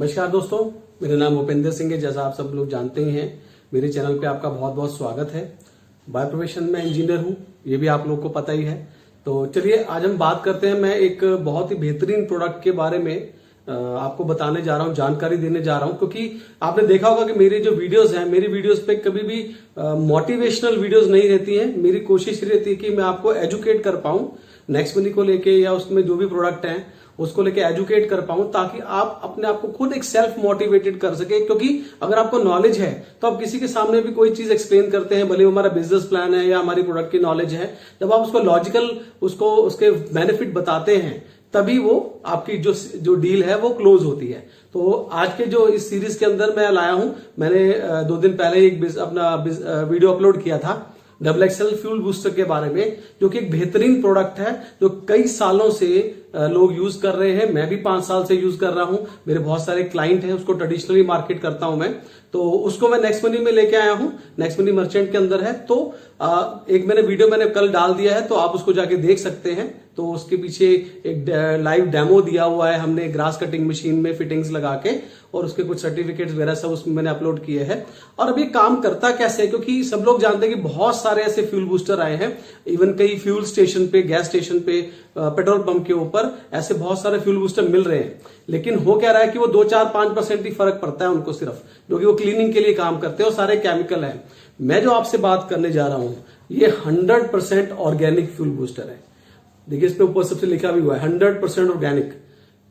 नमस्कार दोस्तों, मेरा नाम भूपेंद्र सिंह है। जैसा आप सब लोग जानते ही हैं, मेरे चैनल पे आपका बहुत बहुत स्वागत है। बाय प्रोफेशन में इंजीनियर हूं, ये भी आप लोग को पता ही है। तो चलिए आज हम बात करते हैं। मैं एक बहुत ही बेहतरीन प्रोडक्ट के बारे में आपको बताने जा रहा हूं, जानकारी देने जा रहा हूं, क्योंकि आपने देखा होगा कि मेरी जो वीडियोस हैं, मेरी वीडियोस पे कभी भी मोटिवेशनल वीडियोस नहीं रहती हैं। मेरी कोशिश ये रहती है कि मैं आपको एजुकेट कर पाऊं नेक्स्ट मनी को लेके, या उसमें जो भी प्रोडक्ट हैं उसको लेके एजुकेट कर पाऊं, ताकि आप अपने आप को खुद एक सेल्फ मोटिवेटेड कर सके। क्योंकि अगर आपको नॉलेज है तो आप किसी के सामने भी कोई चीज एक्सप्लेन करते हैं, भले हमारा बिजनेस प्लान है या हमारी प्रोडक्ट की नॉलेज है, जब आप उसको लॉजिकल उसके बेनिफिट बताते हैं, तभी वो आपकी जो डील है वो क्लोज होती है। तो आज के जो इस सीरीज के अंदर मैं लाया हूं, मैंने 2 दिन पहले एक अपना वीडियो अपलोड किया था डबल एक्सेल फ्यूल बूस्टर के बारे में, जो कि एक बेहतरीन प्रोडक्ट है जो कई सालों से लोग यूज कर रहे हैं। मैं भी 5 साल से यूज कर रहा हूं। मेरे बहुत सारे क्लाइंट हैं, उसको ट्रेडिशनली मार्केट करता हूं मैं। तो उसको मैं नेक्स्ट मनी में लेके आया हूं, नेक्स्ट मनी मर्चेंट के अंदर है। तो एक वीडियो मैंने कल डाल दिया है, तो आप उसको जाके देख सकते हैं। तो उसके पीछे एक लाइव डेमो दिया हुआ है हमने ग्रास कटिंग मशीन में फिटिंग्स लगा के, और उसके कुछ सर्टिफिकेट्स वगैरह सब उसमें मैंने अपलोड किए हैं। और अभी काम करता कैसे है, क्योंकि सब लोग जानते हैं कि बहुत सारे ऐसे फ्यूल बूस्टर आए हैं। इवन कई फ्यूल स्टेशन पे, गैस स्टेशन पे, पेट्रोल पंप के ऊपर ऐसे बहुत सारे फ्यूल बूस्टर मिल रहे हैं। लेकिन हो क्या रहा है कि वो 2-4-5% ही फर्क पड़ता है उनको सिर्फ, क्योंकि वो क्लीनिंग के लिए काम करते हैं और सारे केमिकल है। मैं जो आपसे बात करने जा रहा हूं, ये 100% ऑर्गेनिक फ्यूल बूस्टर है। देखिए इस पे ऊपर सबसे लिखा भी हुआ है 100% ऑर्गेनिक,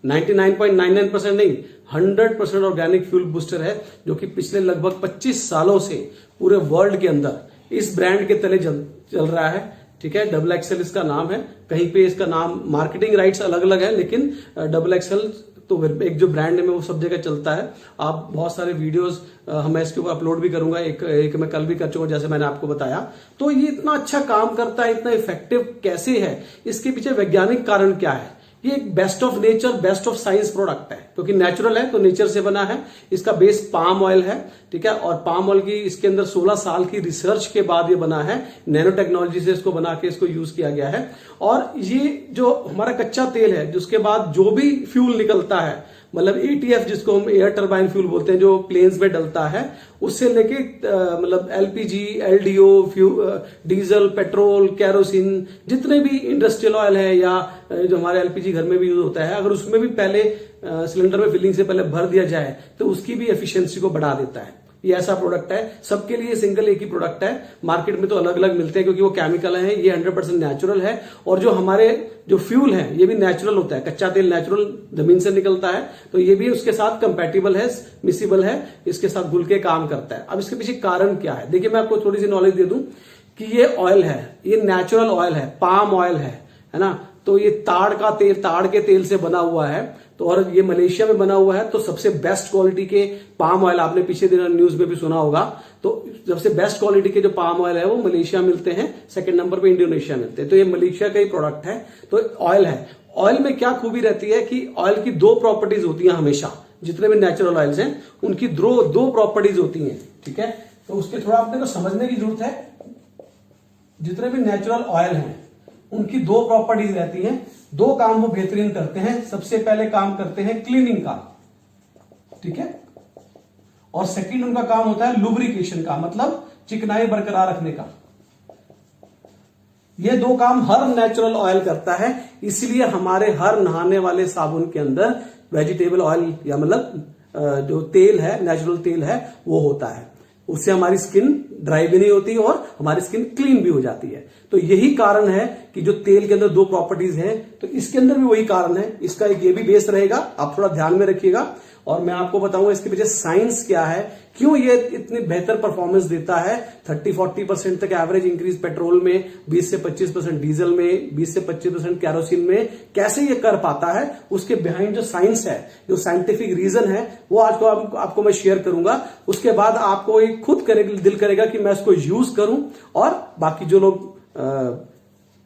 99.99% नहीं, 100% ऑर्गेनिक फ्यूल बूस्टर है, जो कि पिछले लगभग 25 सालों से पूरे वर्ल्ड के अंदर इस ब्रांड के तले चल रहा है। ठीक है, डबल एक्सेल इसका नाम है। कहीं पे इसका नाम, मार्केटिंग राइट्स अलग अलग है, लेकिन डबल एक्सेल तो एक जो ब्रांड है वो सब जगह चलता है। आप बहुत सारे वीडियोस मैं इसके ऊपर अपलोड भी करूंगा, एक मैं कल भी कर चुका जैसे मैंने आपको बताया। तो ये इतना अच्छा काम करता है, इतना इफेक्टिव कैसे है, इसके पीछे वैज्ञानिक कारण क्या है। ये एक best of nature, best of science product है, क्योंकि नेचुरल है, तो नेचर से बना है। इसका बेस पाम ऑयल है, ठीक है, और पाम ऑयल की इसके अंदर 16 साल की रिसर्च के बाद ये बना है। नैनो टेक्नोलॉजी से इसको बना के इसको यूज किया गया है। और ये जो हमारा कच्चा तेल है, जिसके बाद जो भी फ्यूल निकलता है, मतलब एटीएफ जिसको हम एयर टर्बाइन फ्यूल बोलते हैं, जो प्लेन्स में डलता है, उससे लेके मतलब LPG, LDO, diesel, petrol, kerosene, जितने भी इंडस्ट्रियल ऑयल है, या जो हमारे एलपीजी घर में भी यूज होता है, अगर उसमें भी पहले सिलेंडर में फिलिंग से पहले भर दिया जाए तो उसकी भी एफिशिएंसी को बढ़ा देता है। ये ऐसा प्रोडक्ट है, सबके लिए सिंगल एक ही प्रोडक्ट है। मार्केट में तो अलग अलग मिलते हैं, क्योंकि वो केमिकल है। ये 100% नेचुरल है, और जो हमारे जो फ्यूल है ये भी नेचुरल होता है। कच्चा तेल नेचुरल जमीन से निकलता है, तो ये भी उसके साथ कंपैटिबल है, मिसिबल है, इसके साथ घुल के काम करता है। अब इसके पीछे कारण क्या है, देखिए मैं आपको थोड़ी सी नॉलेज दे दूं कि ये ऑयल है, ये नेचुरल ऑयल है, पाम ऑयल है ना। तो ये ताड़ के तेल से बना हुआ है, तो और ये मलेशिया में बना हुआ है। तो सबसे बेस्ट क्वालिटी के पाम ऑयल, आपने पीछे दिन न्यूज में भी सुना होगा, तो सबसे बेस्ट क्वालिटी के जो पाम ऑयल है वो मलेशिया मिलते हैं, सेकंड नंबर पे इंडोनेशिया मिलते हैं। तो ये मलेशिया का ही प्रोडक्ट है। तो ऑयल है, ऑयल में क्या खूबी रहती है कि ऑयल की 2 प्रॉपर्टीज होती हैं हमेशा। जितने भी नेचुरल ऑयल्स हैं उनकी 2 प्रॉपर्टीज होती हैं, ठीक है। तो उसके थोड़ा अपने को समझने की जरूरत है। जितने भी नेचुरल ऑयल हैं उनकी 2 प्रॉपर्टीज रहती हैं, 2 काम वो बेहतरीन करते हैं। सबसे पहले काम करते हैं क्लीनिंग का, ठीक है, और सेकंड उनका काम होता है लुब्रिकेशन का, मतलब चिकनाई बरकरार रखने का। ये 2 काम हर नेचुरल ऑयल करता है, इसलिए हमारे हर नहाने वाले साबुन के अंदर वेजिटेबल ऑयल, या मतलब जो तेल है, नेचुरल तेल है, वो होता है। उससे हमारी स्किन ड्राई भी नहीं होती और हमारी स्किन क्लीन भी हो जाती है। तो यही कारण है कि जो तेल के अंदर 2 प्रॉपर्टीज हैं, तो इसके अंदर भी वही कारण है। इसका एक ये भी बेस रहेगा, आप थोड़ा ध्यान में रखिएगा। और मैं आपको बताऊंगा इसके पीछे साइंस क्या है, क्यों ये इतनी बेहतर परफॉर्मेंस देता है। 30-40% तक एवरेज इंक्रीज पेट्रोल में, 20 से 25% डीजल में, 20 से 25% कैरोसिन में, कैसे ये कर पाता है, उसके बिहाइंड जो साइंस है, जो साइंटिफिक रीजन है, वो आज को आपको मैं शेयर करूंगा। उसके बाद आपको एक खुद दिल करेगा कि मैं इसको यूज करूं, और बाकी जो लोग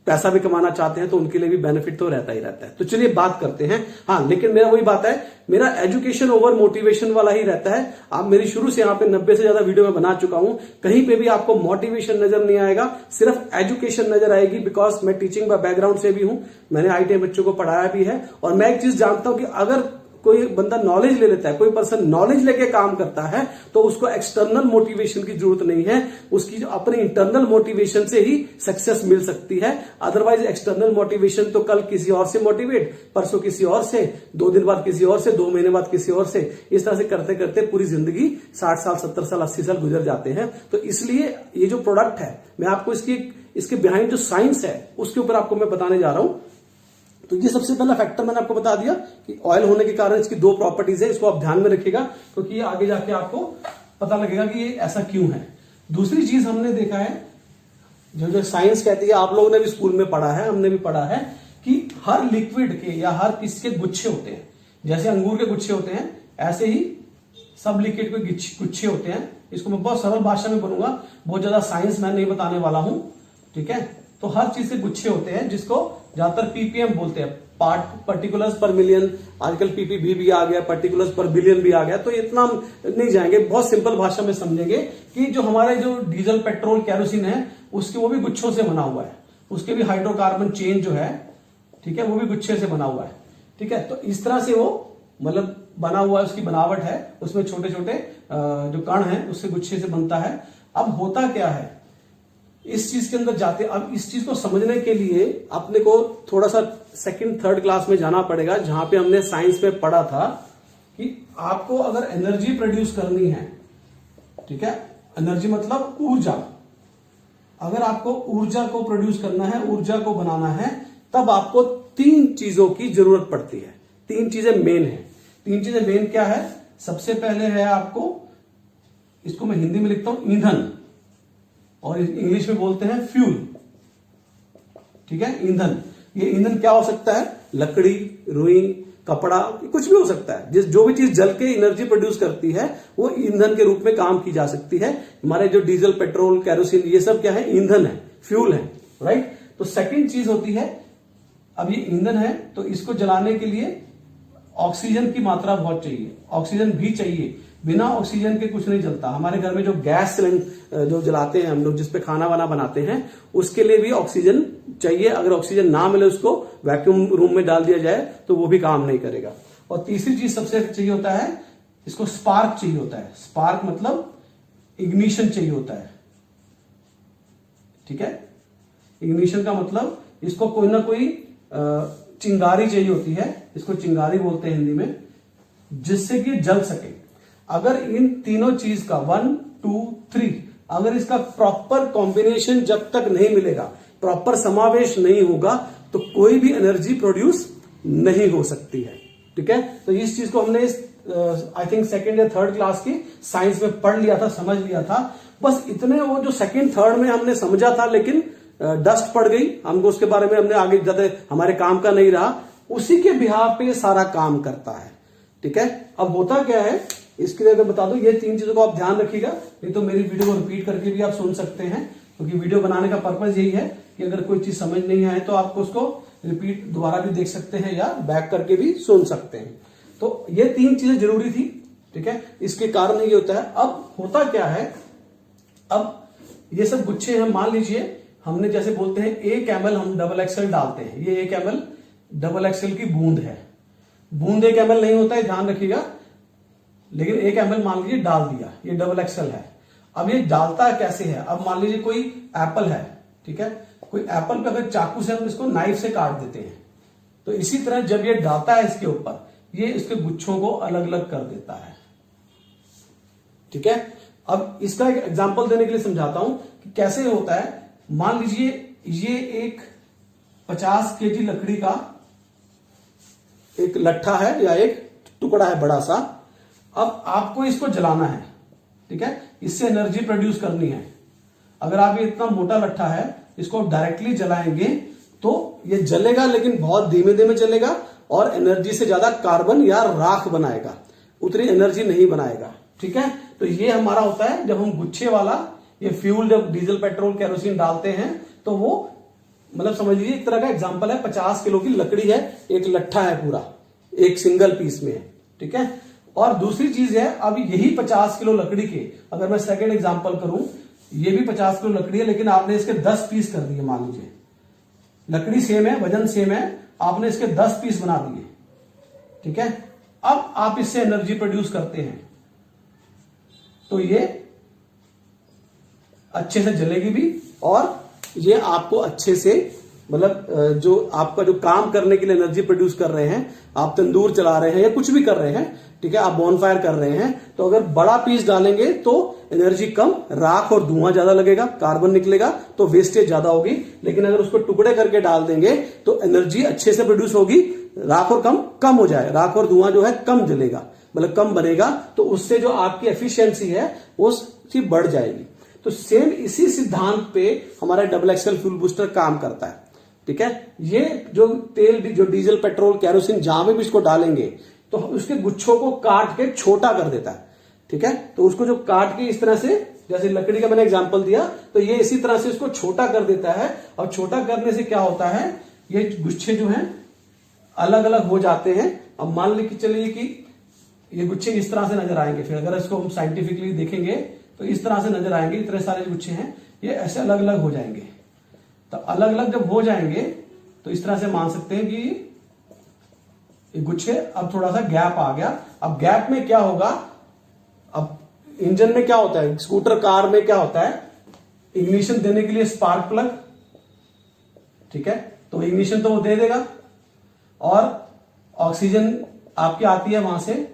पैसा भी कमाना चाहते हैं तो उनके लिए भी बेनिफिट तो रहता ही रहता है। तो चलिए बात करते हैं। हाँ, लेकिन मेरा वही बात है, मेरा एजुकेशन ओवर मोटिवेशन वाला ही रहता है। आप मेरी शुरू से यहाँ पे 90 से ज्यादा वीडियो में बना चुका हूं, कहीं पे भी आपको मोटिवेशन नजर नहीं आएगा, सिर्फ एजुकेशन नजर आएगी। बिकॉज मैं टीचिंग बैकग्राउंड से भी हूं, मैंने ITI बच्चों को पढ़ाया भी है, और मैं एक चीज जानता हूं कि अगर कोई बंदा नॉलेज ले लेता है, कोई पर्सन नॉलेज लेके काम करता है, तो उसको एक्सटर्नल मोटिवेशन की जरूरत नहीं है, उसकी जो अपने इंटरनल मोटिवेशन से ही सक्सेस मिल सकती है। अदरवाइज एक्सटर्नल मोटिवेशन तो कल किसी और से मोटिवेट, परसों किसी और से, 2 दिन बाद किसी और से, 2 महीने बाद किसी और से, इस तरह से करते करते पूरी जिंदगी 60 साल 70 साल 80 साल गुजर जाते हैं। तो इसलिए ये जो प्रोडक्ट है, मैं आपको इसके बिहाइंड जो साइंस है उसके ऊपर आपको मैं बताने जा रहा हूं। तो ये सबसे पहला फैक्टर मैंने आपको बता दिया कि ऑयल होने के कारण इसकी 2 प्रॉपर्टीज है, इसको आप ध्यान में रखिएगा क्योंकि ये आगे जाके आपको पता लगेगा कि ये ऐसा क्यों है। दूसरी चीज हमने देखा है, जो साइंस कहती है, आप लोगों ने भी स्कूल में पढ़ा है, हमने भी पढ़ा है कि हर लिक्विड के या हर किसी के गुच्छे होते हैं। जैसे अंगूर के गुच्छे होते हैं, ऐसे ही सब लिक्विड के गुच्छे होते हैं। इसको मैं बहुत सरल भाषा में बोलूंगा, बहुत ज्यादा साइंस मैं नहीं बताने वाला हूं, ठीक है। तो हर चीज के गुच्छे होते हैं, जिसको ज्यादातर पीपीएम बोलते हैं, पार्टिकुलर्स पर मिलियन। आजकल पीपीबी भी आ गया, पार्टिकुलर्स पर बिलियन भी आ गया, तो इतना हम नहीं जाएंगे, बहुत सिंपल भाषा में समझेंगे कि जो हमारे जो डीजल पेट्रोल कैरोसिन है उसके वो भी गुच्छों से बना हुआ है, उसके भी हाइड्रोकार्बन चेन जो है, ठीक है, वो भी गुच्छे से बना हुआ है, ठीक है। तो इस तरह से वो मतलब बना हुआ है, उसकी बनावट है, उसमें छोटे छोटे जो कण है उससे गुच्छे से बनता है। अब होता क्या है इस चीज के अंदर जाते, अब इस चीज को समझने के लिए अपने को थोड़ा सा 2nd 3rd क्लास में जाना पड़ेगा, जहां पे हमने साइंस में पढ़ा था कि आपको अगर एनर्जी प्रोड्यूस करनी है, ठीक है, एनर्जी मतलब ऊर्जा, अगर आपको ऊर्जा को प्रोड्यूस करना है, ऊर्जा को बनाना है, तब आपको 3 चीजों की जरूरत पड़ती है। 3 चीजें मेन है। 3 चीजें मेन क्या है? सबसे पहले है आपको, इसको मैं हिंदी में लिखता हूं ईंधन, और इंग्लिश में बोलते हैं फ्यूल, ठीक है, ईंधन। ये ईंधन क्या हो सकता है? लकड़ी, रुई, कपड़ा, कुछ भी हो सकता है। जो भी चीज जल के एनर्जी प्रोड्यूस करती है वो ईंधन के रूप में काम की जा सकती है। हमारे जो डीजल, पेट्रोल, केरोसिन, ये सब क्या है? ईंधन है, फ्यूल है, राइट। तो सेकंड चीज होती है, अब ये ईंधन है तो इसको जलाने के लिए ऑक्सीजन की मात्रा बहुत चाहिए, ऑक्सीजन भी चाहिए। बिना ऑक्सीजन के कुछ नहीं जलता। हमारे घर में जो गैस सिलेंडर जो जलाते हैं हम लोग, जिसपे खाना वाना बनाते हैं, उसके लिए भी ऑक्सीजन चाहिए। अगर ऑक्सीजन ना मिले, उसको वैक्यूम रूम में डाल दिया जाए तो वो भी काम नहीं करेगा। और तीसरी चीज सबसे चाहिए होता है, इसको स्पार्क चाहिए होता है। स्पार्क मतलब इग्निशन चाहिए होता है, ठीक है। इग्निशन का मतलब इसको कोई ना कोई चिंगारी चाहिए होती है, इसको चिंगारी बोलते हैं हिंदी में, जिससे कि जल सके। अगर इन तीनों चीज का 1 2 3 अगर इसका प्रॉपर कॉम्बिनेशन जब तक नहीं मिलेगा, प्रॉपर समावेश नहीं होगा, तो कोई भी एनर्जी प्रोड्यूस नहीं हो सकती है, ठीक है। तो इस चीज को हमने आई थिंक 2nd या 3rd क्लास की साइंस में पढ़ लिया था, समझ लिया था। बस इतने वो जो 2nd 3rd में हमने समझा था, लेकिन डस्ट पड़ गई हमको, उसके बारे में हमने आगे ज्यादा हमारे काम का नहीं रहा। उसी के बिहार पे सारा काम करता है, ठीक है। अब होता क्या है इसके लिए बता दो, ये 3 चीजों को आप ध्यान रखिएगा, नहीं तो मेरी वीडियो को रिपीट करके भी आप सुन सकते हैं, क्योंकि वीडियो बनाने का पर्पज यही है कि अगर कोई चीज समझ नहीं आए तो आपको उसको रिपीट दोबारा भी देख सकते हैं या बैक करके भी सुन सकते हैं। तो ये 3 चीजें जरूरी थी, ठीक है। इसके कारण ये होता है। अब होता क्या है, अब ये सब गुच्छे हैं, मान लीजिए हमने जैसे बोलते हैं 1 ml हम डबल एक्सएल डालते हैं, ये 1 ml डबल एक्सएल की बूंद है। बूंद 1 ml नहीं होता है, ध्यान रखिएगा, लेकिन 1 ml मान लीजिए डाल दिया, ये डबल एक्सएल है। अब ये डालता कैसे है? अब मान लीजिए कोई एप्पल है, ठीक है, कोई एप्पल पे अगर चाकू से हम इसको नाइफ से काट देते हैं, तो इसी तरह जब ये डालता है इसके ऊपर, ये इसके गुच्छों को अलग अलग कर देता है, ठीक है। अब इसका एक एग्जांपल देने के लिए समझाता हूं कि कैसे होता है। मान लीजिए ये एक 50 केजी लकड़ी का एक लट्ठा है या एक टुकड़ा है बड़ा सा। अब आपको इसको जलाना है, ठीक है, इससे एनर्जी प्रोड्यूस करनी है। अगर आप ये इतना मोटा लट्ठा है, इसको डायरेक्टली जलाएंगे तो ये जलेगा, लेकिन बहुत धीमे धीमे जलेगा और एनर्जी से ज्यादा कार्बन या राख बनाएगा, उतनी एनर्जी नहीं बनाएगा, ठीक है। तो ये हमारा होता है जब हम गुच्छे वाला ये फ्यूल, जब डीजल, पेट्रोल, केरोसिन डालते हैं, तो वो मतलब समझ लीजिए एक तरह का एग्जांपल है, 50 किलो की लकड़ी है, एक लट्ठा है पूरा, एक सिंगल पीस में है, ठीक है। और दूसरी चीज है, अब यही 50 किलो लकड़ी के अगर मैं सेकंड एग्जांपल करूं, ये भी 50 किलो लकड़ी है, लेकिन आपने इसके 10 पीस कर दिए। मान लीजिए लकड़ी सेम है, वजन सेम है, आपने इसके 10 पीस बना दिए, ठीक है। अब आप इससे एनर्जी प्रोड्यूस करते हैं तो ये अच्छे से जलेगी भी, और ये आपको अच्छे से मतलब जो आपका जो काम करने के लिए एनर्जी प्रोड्यूस कर रहे हैं, आप तंदूर चला रहे हैं या कुछ भी कर रहे हैं, ठीक है, आप बॉनफायर कर रहे हैं, तो अगर बड़ा पीस डालेंगे तो एनर्जी कम, राख और धुआं ज्यादा लगेगा, कार्बन निकलेगा, तो वेस्टेज ज्यादा होगी। लेकिन अगर उसको टुकड़े करके डाल देंगे तो एनर्जी अच्छे से प्रोड्यूस होगी, राख और कम हो जाए, राख और धुआं जो है कम जलेगा, मतलब कम बनेगा, तो उससे जो आपकी एफिशिएंसी है उसकी बढ़ जाएगी। तो सेम इसी सिद्धांत पे हमारा डबल एक्सेल फ्यूल बूस्टर काम करता है, ठीक है। ये जो तेल जो डीजल पेट्रोल कैरोसिन जहां भी इसको डालेंगे तो उसके गुच्छों को काट के छोटा कर देता है, ठीक है। तो उसको जो काट के इस तरह से, जैसे लकड़ी का मैंने एग्जांपल दिया, तो ये इसी तरह से इसको छोटा कर देता है, और छोटा करने से क्या होता है, ये गुच्छे जो हैं अलग अलग हो जाते हैं। अब मान ली चलिए कि ये गुच्छे इस तरह से नजर आएंगे, फिर अगर इसको हम साइंटिफिकली देखेंगे तो इस तरह से नजर आएंगे, इतने सारे गुच्छे हैं, ये ऐसे अलग अलग हो जाएंगे। तो अलग अलग जब हो जाएंगे तो इस तरह से मान सकते हैं कि ये गुच्छे, अब थोड़ा सा गैप आ गया। अब गैप में क्या होगा, अब इंजन में क्या होता है, स्कूटर कार में क्या होता है, इग्निशन देने के लिए स्पार्क प्लग, ठीक है, तो इग्निशन तो वो दे देगा, और ऑक्सीजन आपकी आती है वहां से,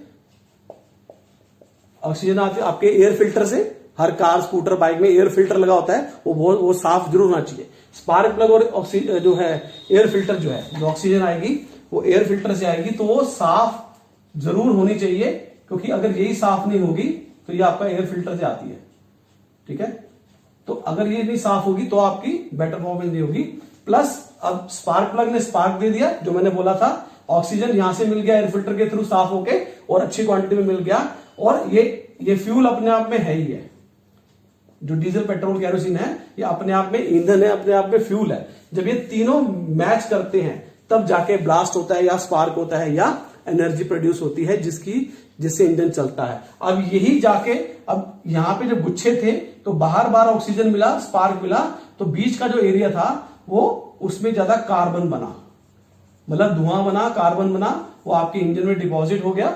ऑक्सीजन आती है आपके एयर फिल्टर से। हर कार स्कूटर बाइक में एयर फिल्टर लगा होता है, वो साफ जरूर होना चाहिए। स्पार्क प्लग और ऑक्सीजन जो है एयर फिल्टर जो है, जो ऑक्सीजन आएगी वो एयर फिल्टर से आएगी, तो वो साफ जरूर होनी चाहिए, क्योंकि अगर यही साफ नहीं होगी तो ये आपका एयर फिल्टर से आती है, ठीक है। तो अगर ये नहीं साफ होगी तो आपकी बेटर परफॉर्मेंस नहीं होगी। प्लस अब स्पार्क प्लग ने स्पार्क दे दिया, जो मैंने बोला था, ऑक्सीजन यहां से मिल गया एयर फिल्टर के थ्रू साफ होके, और अच्छी क्वांटिटी में मिल गया, और ये फ्यूल अपने आप में है ही है। जो डीजल पेट्रोल कैरोसिन है ये अपने आप में ईंधन है, अपने आप में फ्यूल है। जब ये तीनों मैच करते हैं तब जाके ब्लास्ट होता है, या स्पार्क होता है, या एनर्जी प्रोड्यूस होती है जिससे इंजन चलता है। अब यही जाके, अब यहां पे जब गुच्छे थे तो बाहर बाहर ऑक्सीजन मिला, स्पार्क मिला, तो बीच का जो एरिया था वो उसमें ज्यादा कार्बन बना, मतलब धुआं बना, कार्बन बना, वो आपके इंजन में डिपॉजिट हो गया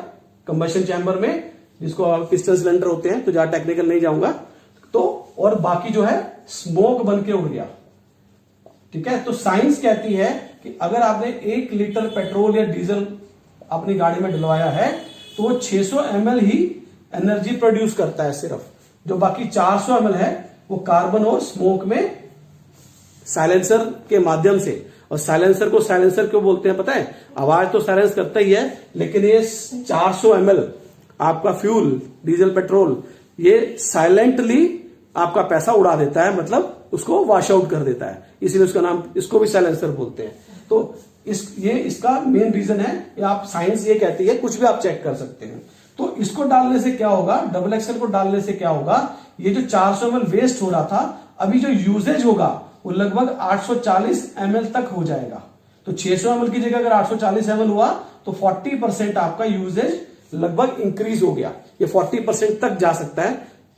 कंबशन चैम्बर में, जिसको पिस्टन सिलेंडर होते हैं, तो ज्यादा टेक्निकल नहीं जाऊंगा। तो और बाकी जो है स्मोक बन के उड़ गया, ठीक है। तो साइंस कहती है कि अगर आपने 1 लीटर पेट्रोल या डीजल अपनी गाड़ी में डलवाया है तो वो 600 ml ही एनर्जी प्रोड्यूस करता है सिर्फ, जो बाकी 400 ml है वो कार्बन और स्मोक में साइलेंसर के माध्यम से। और साइलेंसर को साइलेंसर क्यों बोलते हैं पता है, आवाज तो साइलेंस करता ही है, लेकिन ये 400 ml आपका फ्यूल डीजल पेट्रोल ये साइलेंटली आपका पैसा उड़ा देता है, मतलब उसको वॉश आउट कर देता है, इसीलिए उसका नाम, इसको भी साइलेंसर बोलते हैं। तो इसका मेन रीजन है, आप साइंस ये कहती है, कुछ भी आप चेक कर सकते हैं। तो इसको डालने से क्या होगा, डबल एक्सेल को डालने से क्या होगा, ये जो 400 ml वेस्ट हो रहा था, अभी जो यूजेज होगा वो लगभग 840 ml तक हो जाएगा। तो 600 ml की जगह अगर 840 ml हुआ तो 40% आपका यूजेज लगभग इंक्रीज हो गया। ये 40% तक जा सकता है,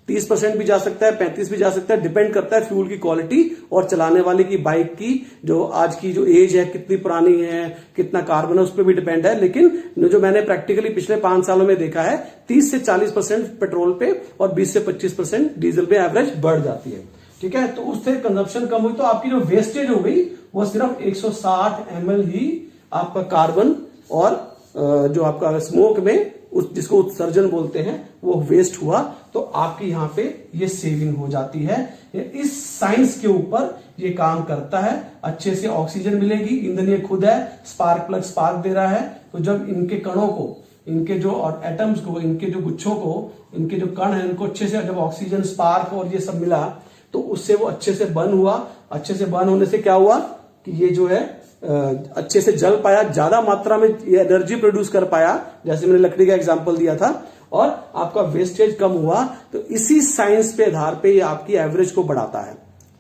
30% भी जा सकता है, 35% भी जा सकता है, डिपेंड करता है फ्यूल की क्वालिटी और चलाने वाले की बाइक की जो आज की जो एज है, कितनी पुरानी है, कितना कार्बन है, उस पर भी डिपेंड है। लेकिन जो मैंने प्रैक्टिकली पिछले 5 सालों में देखा है, 30 से 40% पेट्रोल पे और 20 से 25% डीजल पे एवरेज बढ़ जाती है, ठीक है। तो उससे कंजप्शन कम हुई तो आपकी जो वेस्टेज हो गई वो सिर्फ 160 ml ही आपका कार्बन और जो आपका स्मोक में जिसको उत्सर्जन बोलते हैं वो वेस्ट हुआ। तो आपकी यहां पे ये सेविंग हो जाती है। इस साइंस के ऊपर ये काम करता है। अच्छे से ऑक्सीजन मिलेगी, ईंधन ये खुद है, स्पार्क प्लग स्पार्क दे रहा है। तो जब इनके कणों को, इनके जो एटम्स को, इनके जो गुच्छों को, इनके जो कण है, इनको अच्छे से जब ऑक्सीजन स्पार्क और ये सब मिला तो उससे वो अच्छे से बर्न हुआ। अच्छे से बर्न होने से क्या हुआ कि ये जो है अच्छे से जल पाया, ज्यादा मात्रा में ये एनर्जी प्रोड्यूस कर पाया, जैसे मैंने लकड़ी का एग्जांपल दिया था, और आपका वेस्टेज कम हुआ। तो इसी साइंस पे आधार पे ये आपकी एवरेज को बढ़ाता है,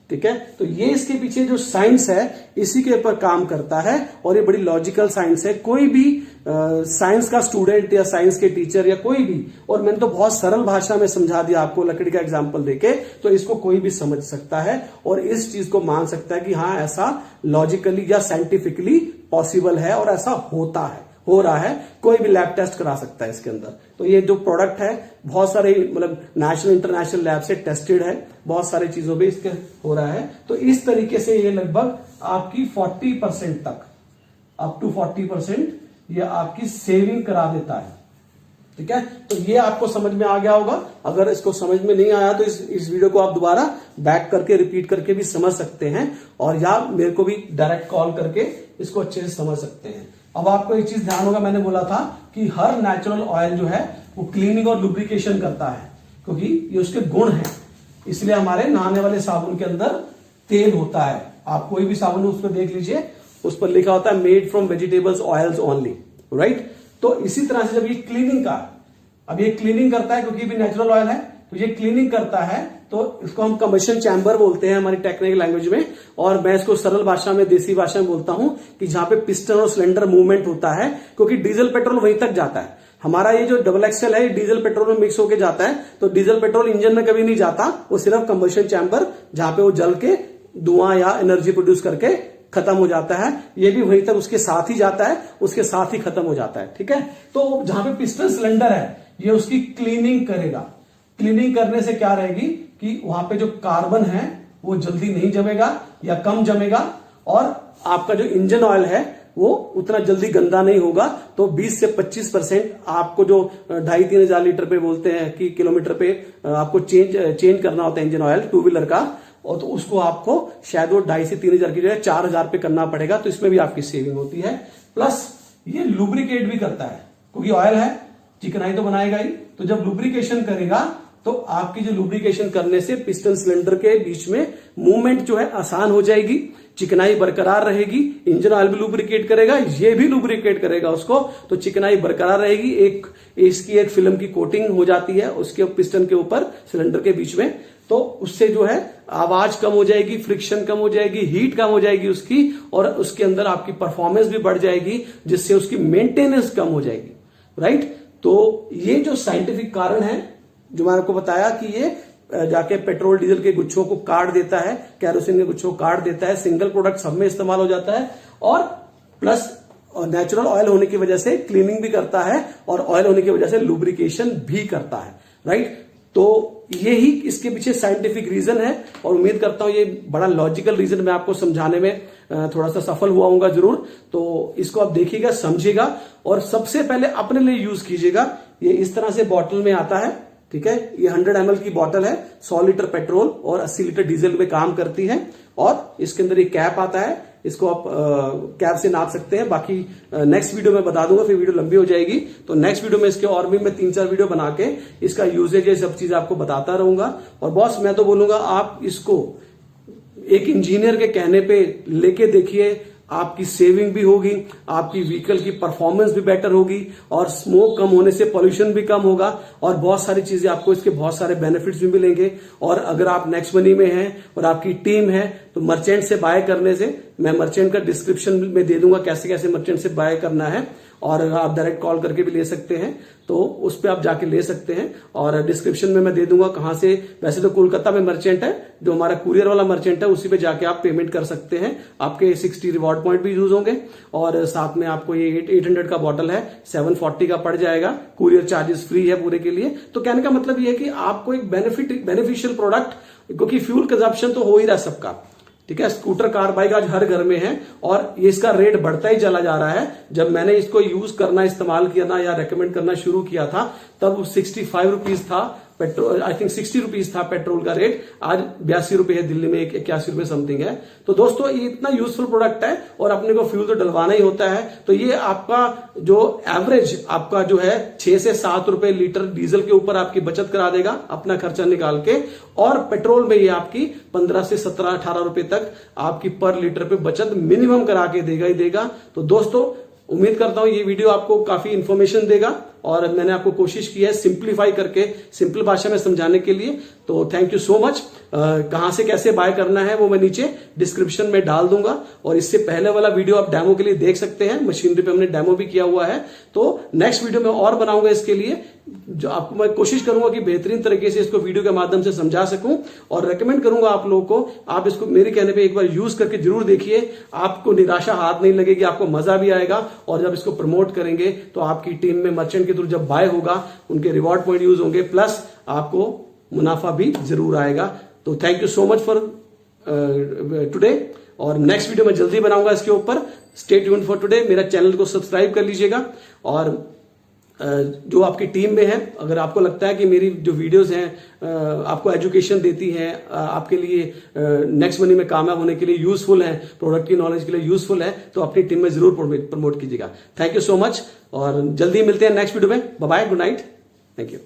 ठीक है। तो ये इसके पीछे जो साइंस है इसी के ऊपर काम करता है और ये बड़ी लॉजिकल साइंस है। कोई भी साइंस का स्टूडेंट या साइंस के टीचर या कोई भी, और मैंने तो बहुत सरल भाषा में समझा दिया आपको लकड़ी का एग्जांपल देके, तो इसको कोई भी समझ सकता है और इस चीज को मान सकता है कि हाँ ऐसा लॉजिकली या साइंटिफिकली पॉसिबल है और ऐसा होता है। हो रहा है, कोई भी लैब टेस्ट करा सकता है इसके अंदर। तो ये जो प्रोडक्ट है बहुत सारे मतलब नेशनल इंटरनेशनल लैब से टेस्टेड है, बहुत सारी चीजों पे इसके हो रहा है। तो इस तरीके से ये लगभग आपकी 40% तक, अप टू 40% ये आपकी सेविंग करा देता है। ठीक है, तो ये आपको समझ में आ गया होगा। अगर इसको समझ में नहीं आया तो इस वीडियो को आप दोबारा बैक करके रिपीट करके भी समझ सकते हैं, और या मेरे को भी डायरेक्ट कॉल करके इसको अच्छे से समझ सकते हैं। अब आपको एक चीज ध्यान होगा, मैंने बोला था कि हर नेचुरल ऑयल जो है वो क्लीनिंग और लुब्रिकेशन करता है, क्योंकि ये उसके गुण है। इसलिए हमारे नहाने वाले साबुन के अंदर तेल होता है। आप कोई भी साबुन उस पर देख लीजिए, उस पर लिखा होता है made from vegetables oils only, right. तो इसी तरह से जब ये क्लीनिंग का, अब ये क्लीनिंग करता है क्योंकि भी नेचुरल ऑयल है, तो ये क्लीनिंग करता है, तो इसको हम कंबशन चैम्बर बोलते हैं हमारी टेक्निकल लैंग्वेज में। और मैं इसको सरल भाषा में, देसी भाषा में बोलता हूं कि जहां पे पिस्टन और सिलेंडर मूवमेंट होता है, क्योंकि डीजल पेट्रोल वहीं तक जाता है। हमारा ये जो डबल एक्सेल है, डीजल पेट्रोल में मिक्स होकर जाता है, तो डीजल पेट्रोल इंजन में कभी नहीं जाता, वो सिर्फ कंबशन चैम्बर जहां पे वो जल के धुआं या एनर्जी प्रोड्यूस करके खत्म हो जाता है, ये भी वहीं तक उसके साथ ही जाता है, उसके साथ ही खत्म हो जाता है। ठीक है, तो जहां पे पिस्टन सिलेंडर है ये उसकी क्लीनिंग करेगा। क्लीनिंग करने से क्या रहेगी कि वहां पे जो कार्बन है वो जल्दी नहीं जमेगा या कम जमेगा, और आपका जो इंजन ऑयल है वो उतना जल्दी गंदा नहीं होगा। तो 20 से 25% आपको जो 2,5-3 हजार लीटर पे बोलते हैं कि किलोमीटर पे आपको चेंज करना होता है इंजन ऑयल टू व्हीलर का, और तो उसको आपको शायद वो 2,500 से 3,000 की जगह 4,000 पे करना पड़ेगा। तो इसमें भी आपकी सेविंग होती है। प्लस ये लुब्रिकेट भी करता है, क्योंकि ऑयल है, चिकनाई तो बनाएगा ही। तो जब लुब्रिकेशन करेगा तो आपकी जो लुब्रिकेशन करने से पिस्टन सिलेंडर के बीच में मूवमेंट जो है आसान हो जाएगी, चिकनाई बरकरार रहेगी। इंजन ऑयल भी लुब्रिकेट करेगा, ये भी लुब्रिकेट करेगा उसको, तो चिकनाई बरकरार रहेगी। इसकी एक फिल्म की कोटिंग हो जाती है उसके पिस्टन के ऊपर, सिलेंडर के बीच में, तो उससे जो है आवाज कम हो जाएगी, फ्रिक्शन कम हो जाएगी, हीट कम हो जाएगी उसकी, और उसके अंदर आपकी परफॉर्मेंस भी बढ़ जाएगी, जिससे उसकी मेंटेनेंस कम हो जाएगी, राइट। तो ये जो साइंटिफिक कारण है जो मैंने आपको बताया कि ये जाके पेट्रोल डीजल के गुच्छों को काट देता है, कैरोसिन के गुच्छों को काट देता है, सिंगल प्रोडक्ट सब में इस्तेमाल हो जाता है, और प्लस नेचुरल ऑयल होने की वजह से क्लीनिंग भी करता है, और ऑयल होने की वजह से लुब्रिकेशन भी करता है, राइट। तो यही इसके पीछे साइंटिफिक रीजन है, और उम्मीद करता हूं ये बड़ा लॉजिकल रीजन मैं आपको समझाने में थोड़ा सा सफल हुआ हूंगा जरूर। तो इसको आप देखिएगा, समझिएगा, और सबसे पहले अपने लिए यूज कीजिएगा। ये इस तरह से बॉटल में आता है, ठीक है। ये 100 ml की बॉटल है, 100 लीटर पेट्रोल और 80 लीटर डीजल में काम करती है। और इसके अंदर एक कैप आता है, इसको आप कैप से नाप सकते हैं। बाकी नेक्स्ट वीडियो में बता दूंगा, फिर वीडियो लंबी हो जाएगी। तो नेक्स्ट वीडियो में इसके और भी मैं 3-4 वीडियो बना के इसका यूजेज, ये सब चीज आपको बताता रहूंगा। और बॉस मैं तो बोलूंगा आप इसको एक इंजीनियर के कहने पे लेके देखिए, आपकी सेविंग भी होगी, आपकी व्हीकल की परफॉर्मेंस भी बेटर होगी, और स्मोक कम होने से पॉल्यूशन भी कम होगा, और बहुत सारी चीजें आपको इसके बहुत सारे बेनिफिट्स भी मिलेंगे। और अगर आप नेक्स्ट मनी में हैं और आपकी टीम है तो मर्चेंट से बाय करने से, मैं मर्चेंट का डिस्क्रिप्शन में दे दूंगा कैसे कैसे मर्चेंट से बाय करना है, और आप डायरेक्ट कॉल करके भी ले सकते हैं, तो उस पर आप जाके ले सकते हैं। और डिस्क्रिप्शन में मैं दे दूंगा कहां से। वैसे तो कोलकाता में मर्चेंट है, जो हमारा कुरियर वाला मर्चेंट है, उसी पे जाके आप पेमेंट कर सकते हैं। आपके 60 रिवॉर्ड पॉइंट भी यूज होंगे, और साथ में आपको ये 800 का बॉटल है, 740 का पड़ जाएगा। कुरियर चार्जेस फ्री है पूरे के लिए। तो कहने का मतलब ये है कि आपको एक बेनिफिशियल प्रोडक्ट, क्योंकि फ्यूल कंजप्शन तो हो ही रहा है सबका, ठीक है। स्कूटर कार बाइक आज हर घर में है, और ये इसका रेट बढ़ता ही चला जा रहा है। जब मैंने इसको यूज करना, इस्तेमाल किया ना, या रेकमेंड करना शुरू किया था, तब 65 रुपीज था पेट्रोल, आई थिंक 60 रुपीज था पेट्रोल का रेट। आज 82 रुपए है, दिल्ली में 81 रुपए समथिंग है। तो दोस्तों ये इतना यूजफुल प्रोडक्ट है, और अपने को फ्यूल तो डलवाना ही होता है। तो ये आपका जो एवरेज आपका जो है 6 से 7 रुपए लीटर डीजल के ऊपर आपकी बचत करा देगा अपना खर्चा निकाल के, और पेट्रोल में ये आपकी 15 से 17-18 रुपए तक आपकी पर लीटर पे बचत मिनिमम करा के देगा ही देगा। तो दोस्तों उम्मीद करता हूं ये वीडियो आपको काफी इंफॉर्मेशन देगा, और मैंने आपको कोशिश की है सिंप्लीफाई करके, सिंपल भाषा में समझाने के लिए। तो थैंक यू सो मच। कहां से कैसे बाय करना है वो मैं नीचे डिस्क्रिप्शन में डाल दूंगा, और इससे पहले वाला वीडियो आप डेमो के लिए देख सकते हैं। मशीनरी पे हमने डेमो भी किया हुआ है। तो नेक्स्ट वीडियो में और बनाऊंगा इसके लिए। जो आपको मैं कोशिश करूंगा कि बेहतरीन तरीके से इसको वीडियो के माध्यम से समझा सकूं, और रेकमेंड करूंगा आप लोगों को, आप इसको मेरे कहने पे एक बार यूज करके जरूर देखिए। आपको निराशा हाथ नहीं लगेगी, आपको मजा भी आएगा, और जब इसको प्रमोट करेंगे तो आपकी टीम में मर्चेंट के थ्रू जब बाय होगा उनके रिवॉर्ड पॉइंट यूज होंगे, प्लस आपको मुनाफा भी जरूर आएगा। तो thank you so much for today, और नेक्स्ट वीडियो मैं जल्दी बनाऊंगा इसके ऊपर। Stay tuned for today. मेरा चैनल को सब्सक्राइब कर लीजिएगा, और जो आपकी टीम में है, अगर आपको लगता है कि मेरी जो वीडियोस हैं आपको एजुकेशन देती हैं, आपके लिए नेक्स्ट मनी में कामयाब होने के लिए यूजफुल है, प्रोडक्ट की नॉलेज के लिए यूजफुल है, तो अपनी टीम में जरूर प्रमोट कीजिएगा। थैंक यू सो मच, और जल्दी मिलते हैं नेक्स्ट वीडियो में। Bye bye, good night, thank you.